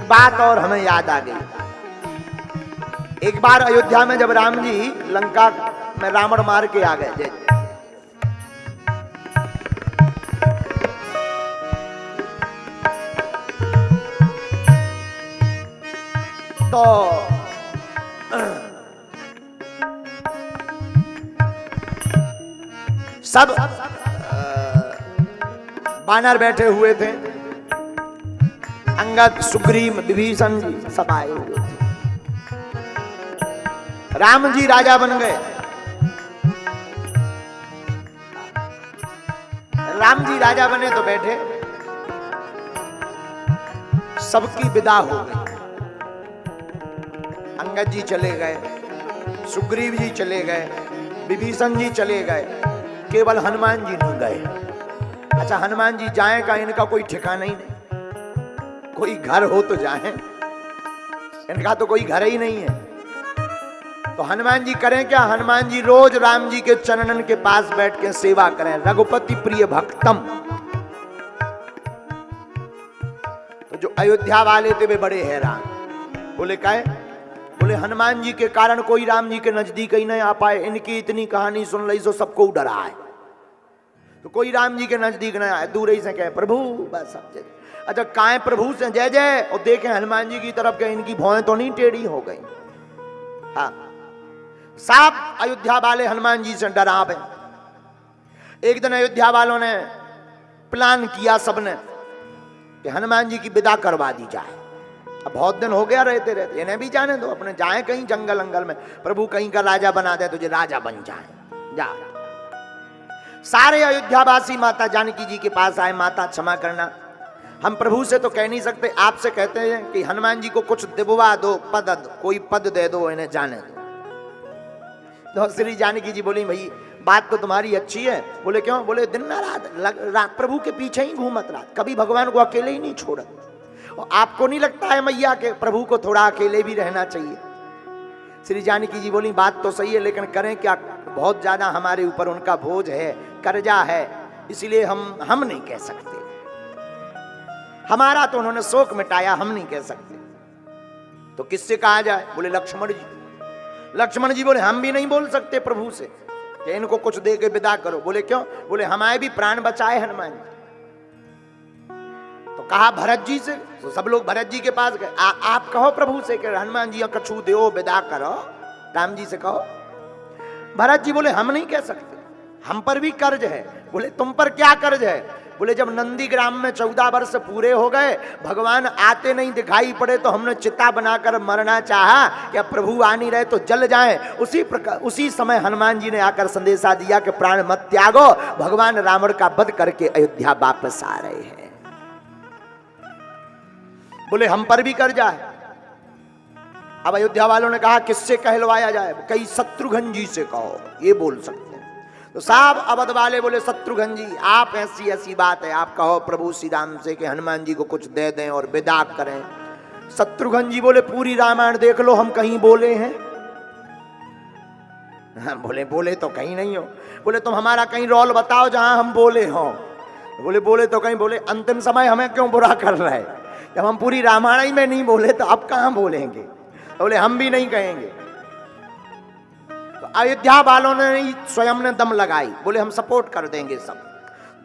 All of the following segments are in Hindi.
बात और हमें याद आ गई। एक बार अयोध्या में जब राम जी लंका में रावण मार के आ गए, तो सब बानर बैठे हुए थे, अंगद, सुग्रीव, विभीषण जी सब आए हुए थे। राम जी राजा बन गए। राम जी राजा बने तो बैठे, सबकी विदा हो गई। अंगद जी चले गए, सुग्रीव जी चले गए, विभीषण जी चले गए, केवल हनुमान जी नहीं गए। अच्छा, हनुमान जी जाएं का इनका कोई ठिकाना ही नहीं, कोई घर हो तो जाएं, इनका तो कोई घर ही नहीं है। तो हनुमान जी करें क्या? हनुमान जी रोज राम जी के चरणन के पास बैठ के सेवा करें, रघुपति प्रिय भक्तम। तो जो अयोध्या वाले थे वे बड़े हैरान, बोले काहे? बोले हनुमान जी के कारण कोई राम जी के नजदीक ही नहीं आ पाए, इनकी इतनी कहानी सुन ली सो सबको डरा है, तो कोई राम जी के नजदीक नहीं आए, दूर ही से कहे प्रभु, बस सब। अच्छा, काहे प्रभु से जय जय, और देखे हनुमान जी की तरफ के इनकी भौएं तो नहीं टेढ़ी हो गई। हाँ, सब अयोध्या वाले हनुमान जी से डरावे। एक दिन अयोध्या वालों ने प्लान किया सबने कि हनुमान जी की विदा करवा दी जाए। अब बहुत दिन हो गया रहते रहते, इन्हें भी जाने दो, अपने जाए कहीं जंगल अंगल में, प्रभु कहीं का राजा बना दे, तुझे राजा बन जाए जा। सारे अयोध्यावासी माता जानकी जी के पास आए, माता क्षमा करना, हम प्रभु से तो कह नहीं सकते, आपसे कहते हैं कि हनुमान जी को कुछ दिलवा दो, पद, कोई पद दे दो, इन्हें जाने दो। तो श्री जानकी जी बोली भाई बात तो तुम्हारी अच्छी है। बोले क्यों? बोले दिन ना रात प्रभु के पीछे ही घूमत रहा, कभी भगवान को अकेले ही नहीं छोड़ा। और आपको नहीं लगता है मैया के प्रभु को थोड़ा अकेले भी रहना चाहिए? श्री जानकी जी बोली बात तो सही है, लेकिन करें क्या, बहुत ज्यादा हमारे ऊपर उनका बोझ है, कर्जा है, इसलिए हम नहीं कह सकते। हमारा तो उन्होंने शोक मिटाया, हम नहीं कह सकते। तो किससे कहा जाए? बोले लक्ष्मण जी। लक्ष्मण जी बोले हम भी नहीं बोल सकते प्रभु से कि इनको कुछ दे के विदा करो। बोले क्यों? बोले हमारे भी प्राण बचाए हनुमान जी। तो कहा भरत जी से, तो सब लोग भरत जी के पास गए, आप कहो प्रभु से कि हनुमान जी कछु दो, विदा करो, राम जी से कहो। भरत जी बोले हम नहीं कह सकते, हम पर भी कर्ज है। बोले तुम पर क्या कर्ज है? बोले जब नंदीग्राम में 14 वर्ष पूरे हो गए, भगवान आते नहीं दिखाई पड़े, तो हमने चिता बनाकर मरना चाहा कि अब प्रभु आ नहीं रहे तो जल जाएं। उसी समय हनुमान जी ने आकर संदेशा दिया कि प्राण मत त्यागो, भगवान रावण का वध करके अयोध्या वापस आ रहे हैं। बोले हम पर भी कर्जा है। अब अयोध्या वालों ने कहा किससे कहलवाया जाए? कई शत्रुघ्न जी से कहो, ये बोल सकते हैं। तो साहब अवध वाले बोले शत्रुघ्न जी आप ऐसी ऐसी बात है, आप कहो प्रभु श्री राम से कि हनुमान जी को कुछ दे दें और विदा करें। शत्रुघ्न जी बोले पूरी रामायण देख लो, हम कहीं बोले हैं? हाँ, बोले तो कहीं नहीं हो। बोले तुम हमारा कहीं रोल बताओ जहां हम बोले हो। बोले तो कहीं बोले, अंतिम समय हमें क्यों बुरा कर रहा है? जब हम पूरी रामायण ही में नहीं बोले तो अब कहां बोलेंगे? बोले हम भी नहीं कहेंगे। तो अयोध्या वालों ने स्वयं ने दम लगाई, बोले हम सपोर्ट कर देंगे सब।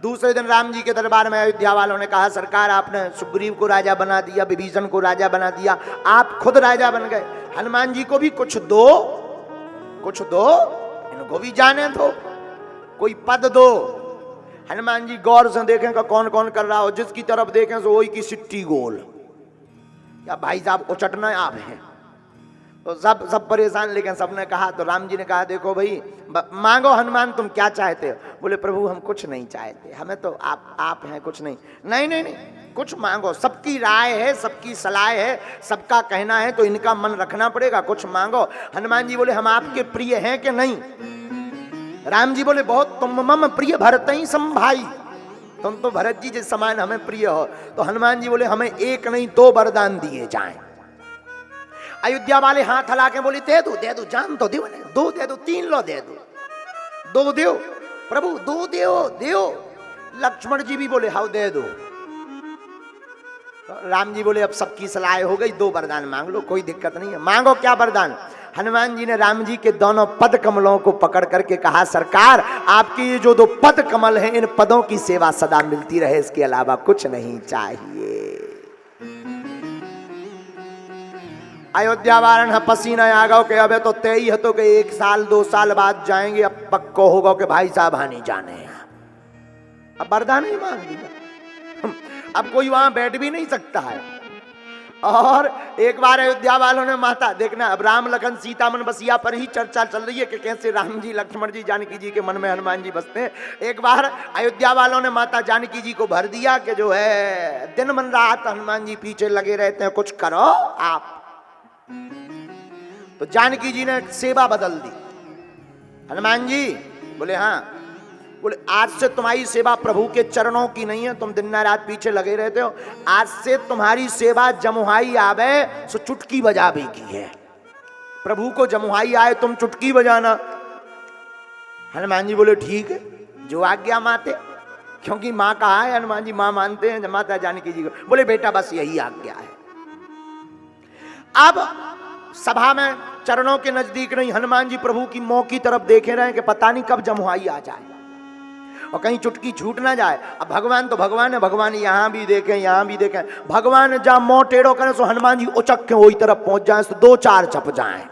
दूसरे दिन राम जी के दरबार में अयोध्या वालों ने कहा सरकार आपने सुग्रीव को राजा बना दिया, विभीषण को राजा बना दिया, आप खुद राजा बन गए, हनुमान जी को भी कुछ दो, इनको भी जाने दो, कोई पद दो। हनुमान जी गौर से देखें का कौन कौन कर रहा हो, जिसकी तरफ देखें तो वही की सिट्टी गोल, या भाई साहब उचटना आप हैं। तो सब परेशान, लेकिन सबने कहा, तो राम जी ने कहा देखो भाई मांगो हनुमान तुम क्या चाहते हो? बोले प्रभु हम कुछ नहीं चाहते, हमें तो आप हैं, कुछ नहीं। नहीं कुछ मांगो, सबकी राय है, सबकी सलाह है, सबका कहना है, तो इनका मन रखना पड़ेगा, कुछ मांगो। हनुमान जी बोले हम आपके प्रिय हैं कि नहीं? राम जी बोले बहुत, तुम मम प्रिय भरत ही सम भाई, तुम तो भरत जी जिस समान हमें प्रिय हो। तो हनुमान जी बोले हमें एक नहीं 2 वरदान दिए जाएं। अयोध्या वाले हाथ हला के बोले दे दो, जान तो दो, 2 दे दो, 3 लो दे दो, 2 दो प्रभु, 2 दो। लक्ष्मण जी भी बोले हाँ दे दो। तो राम जी बोले अब सबकी सलाह हो गई, 2 वरदान मांग लो, कोई दिक्कत नहीं है। मांगो क्या वरदान? हनुमान जी ने राम जी के दोनों पद कमलों को पकड़ करके कहा, सरकार आपके ये जो 2 पद कमल हैं, इन पदों की सेवा सदा मिलती रहे, इसके अलावा कुछ नहीं चाहिए। अयोध्या वारण पसीना आ गो के अबे तो तय हतो के 1 साल 2 साल बाद जाएंगे, अब पक्को होगा कि भाई साहब हानि जाने। अब वरदान ही मांग दिया, अब कोई वहां बैठ भी नहीं सकता है। और एक बार अयोध्या वालों ने माता देखना, अब राम लखन सीता मन बसिया पर ही चर्चा चल रही है कि कैसे राम जी लक्ष्मण जी जानकी जी के मन में हनुमान जी बसते हैं। एक बार अयोध्या वालों ने माता जानकी जी को भर दिया कि जो है दिन मन रात हनुमान जी पीछे लगे रहते हैं, कुछ करो आप। तो जानकी जी ने सेवा बदल दी। हनुमान जी बोले हाँ, बोले आज से तुम्हारी सेवा प्रभु के चरणों की नहीं है, तुम दिन रात पीछे लगे रहते हो, आज से तुम्हारी सेवा जमुहाई आवे सो चुटकी बजावे की है। प्रभु को जमुहाई आए तुम चुटकी बजाना। हनुमान जी बोले ठीक है, जो आज्ञा माते, क्योंकि माँ कहा है, हनुमान जी माँ मानते हैं माता जानकी जी को। बोले बेटा बस यही आज्ञा है। अब सभा में चरणों के नजदीक नहीं, हनुमान जी प्रभु की मुंह की तरफ देखे रहे कि पता नहीं कब जमुहाई आ जाए और कहीं चुटकी छूट ना जाए। अब भगवान तो भगवान है, भगवान यहां भी देखें यहां भी देखें, भगवान जहां मुंह टेढ़ो करें सो हनुमान जी उचक के वही तरफ पहुंच जाए, तो 2-4 चप जाएं,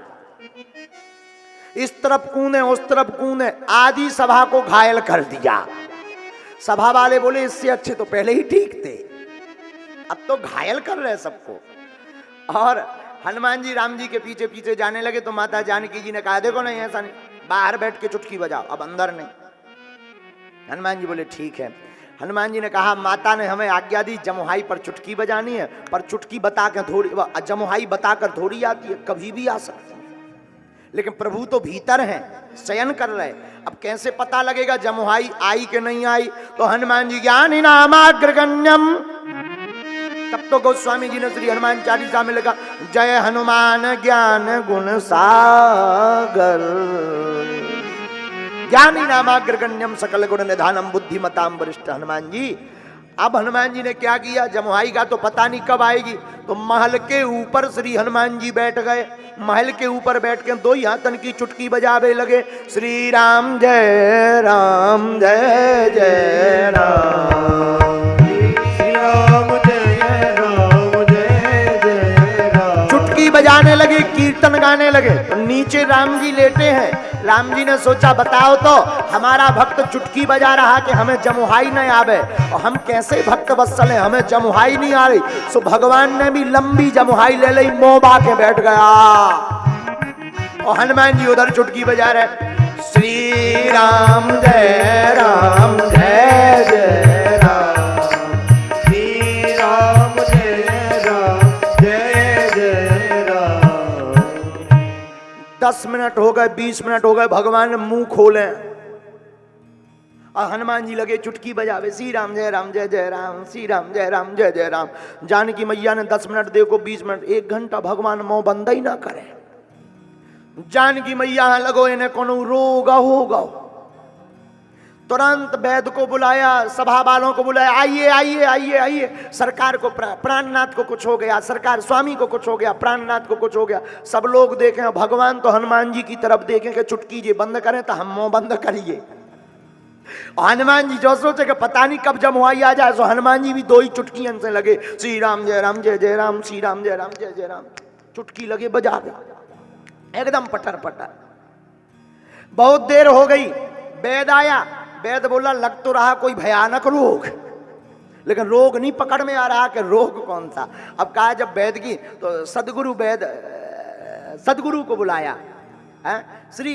इस तरफ कूदे उस तरफ कूदे, आधी सभा को घायल कर दिया। सभा वाले बोले इससे अच्छे तो पहले ही ठीक थे, अब तो घायल कर रहे सबको। और हनुमान जी राम जी के पीछे पीछे जाने लगे तो माता जानकी जी ने कहा देखो नहीं ऐसा नहीं, बाहर बैठ के चुटकी बजाओ, अब अंदर नहीं। हनुमान जी बोले ठीक है। हनुमान जी ने कहा माता ने हमें आज्ञा दी जमुहाई पर चुटकी बजानी है, पर चुटकी बताकर थोड़ी, जमुहाई बताकर थोड़ी आती है, कभी भी आ सकती है। लेकिन प्रभु तो भीतर हैं, शयन कर रहे, अब कैसे पता लगेगा जमुहाई आई कि नहीं आई? तो हनुमान जी ज्ञानी नामाग्रगण्यम, तब तो गोस्वामी जी ने श्री हनुमान चालीसा में लिखा जय हनुमान ज्ञान गुण सागर, ज्ञानी नामाग्रगण्यम सकल गुण निधानम बुद्धिमताम वरिष्ठ। हनुमान जी, अब हनुमान जी ने क्या किया, जमुहाई का तो पता नहीं कब आएगी, तो महल के ऊपर श्री हनुमान जी बैठ गए। महल के ऊपर बैठ के 2 हाथन की चुटकी बजावे लगे, श्री राम जय राम जय जय राम, श्री राम जय राम जय जय राम। चुटकी बजाने लगे, कीर्तन गाने लगे। तो नीचे राम जी लेटे हैं। राम जी ने सोचा बताओ तो, हमारा भक्त चुटकी बजा रहा कि हमें जमुहाई नहीं आवे, और हम कैसे भक्त वत्सल हैं, हमें जमुहाई नहीं आ रही। सो भगवान ने भी लंबी जमुहाई ले ली, मोबा के बैठ गया। और हनुमान जी उधर चुटकी बजा रहे, श्री राम जय राम जय जय राम, श्री राम जय राम जय जय राम। 10 मिनट हो गए, 20 मिनट हो गए, भगवान ने मुंह खोले और हनुमान जी लगे चुटकी बजावे, श्री राम जय राम जय जय राम, श्री राम जय राम जय जय राम। जानकी मैया ने 10 मिनट देखो, 20 मिनट, 1 घंटा भगवान मुंह बंद ही ना करे। जानकी मैया लगो इन्हें कोनो रोग होगा। तुरंत वैद्य को बुलाया, सभा वालों को बुलाया, आइए आइए आइए आइए, सरकार को प्राणनाथ को कुछ हो गया, सरकार स्वामी को कुछ हो गया, प्राणनाथ को कुछ हो गया। सब लोग देखें, भगवान तो हनुमान जी की तरफ देखें कि चुटकी जी बंद करें, तो हम मुंह बंद करिए। और हनुमान जी जो सोचे कि पता नहीं कब जमुहाई आ जाए, तो हनुमान जी भी 2 ही चुटकी से लगे, श्री राम जय राम जय जय राम, श्री राम जय राम जय जय राम। चुटकी लगे बजा एकदम पटर पटर। बहुत देर हो गई, वैद आया। वैद बोला लग तो रहा कोई भयानक रोग, लेकिन रोग नहीं पकड़ में आ रहा कि रोग कौन सा। अब कहा जब वैद की, तो सदगुरु को बुलाया, श्री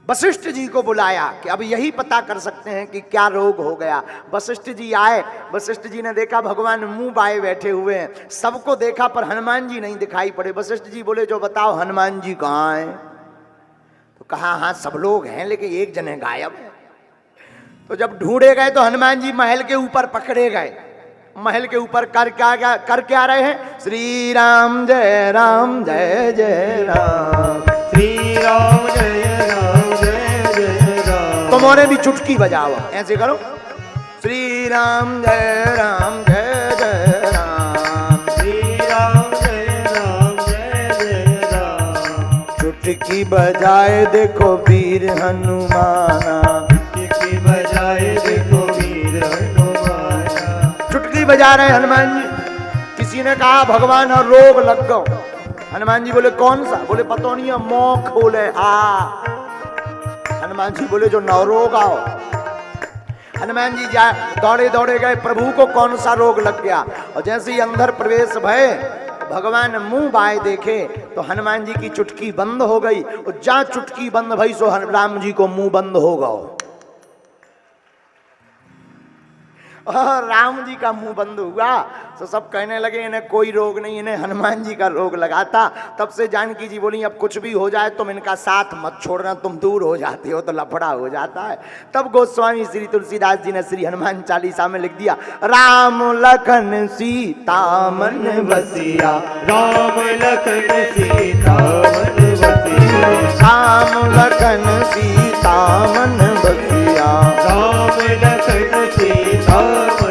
वशिष्ठ जी को बुलाया कि अब यही पता कर सकते हैं कि क्या रोग हो गया। वशिष्ठ जी आए। वशिष्ठ जी ने देखा भगवान मुंह बाए बैठे हुए हैं, सबको देखा पर हनुमान जी नहीं दिखाई पड़े। वशिष्ठ जी बोले जो बताओ हनुमान जी कहाँ हैं? तो कहा हाँ सब लोग हैं लेकिन एक जन है गायब। तो जब ढूंढे गए तो हनुमान जी महल के ऊपर पकड़े गए। महल के ऊपर कर क्या रहे हैं? श्री राम जय जय राम, श्री राम जय तुमने भी चुटकी बजाओ, ऐसे करो, श्री राम जय जय चुटकी बजाए देखो वीर हनुमाना, चुटकी बजाए देखो वीर हनुमाना। चुटकी बजा रहे हनुमान जी। किसी ने कहा भगवान और रोग लग गो। हनुमान जी बोले कौन सा? बोले पता नहीं है, मुंह खोले हनुमान जी बोले जो नवरोग आओ। हनुमान जी जा दौड़े दौड़े गए, प्रभु को कौन सा रोग लग गया। और जैसे ही अंदर प्रवेश भय, भगवान मुंह बाय देखे तो हनुमान जी की चुटकी बंद हो गई। और जा चुटकी बंद भई सो राम जी को मुंह बंद हो गओ। और राम जी का मुंह बंद हुआ तो सब कहने लगे इन्हें कोई रोग नहीं, इन्हें हनुमान जी का रोग लगाता। तब से जानकी जी बोली अब कुछ भी हो जाए तुम इनका साथ मत छोड़ना, तुम दूर हो जाते हो तो लफड़ा हो जाता है। तब गोस्वामी श्री तुलसीदास जी ने श्री हनुमान चालीसा में लिख दिया, राम लखन सीता मन बसिया, राम लखन सीता मन बसिया, राम लखन सीता मन बसिया, राम लखन सीता मन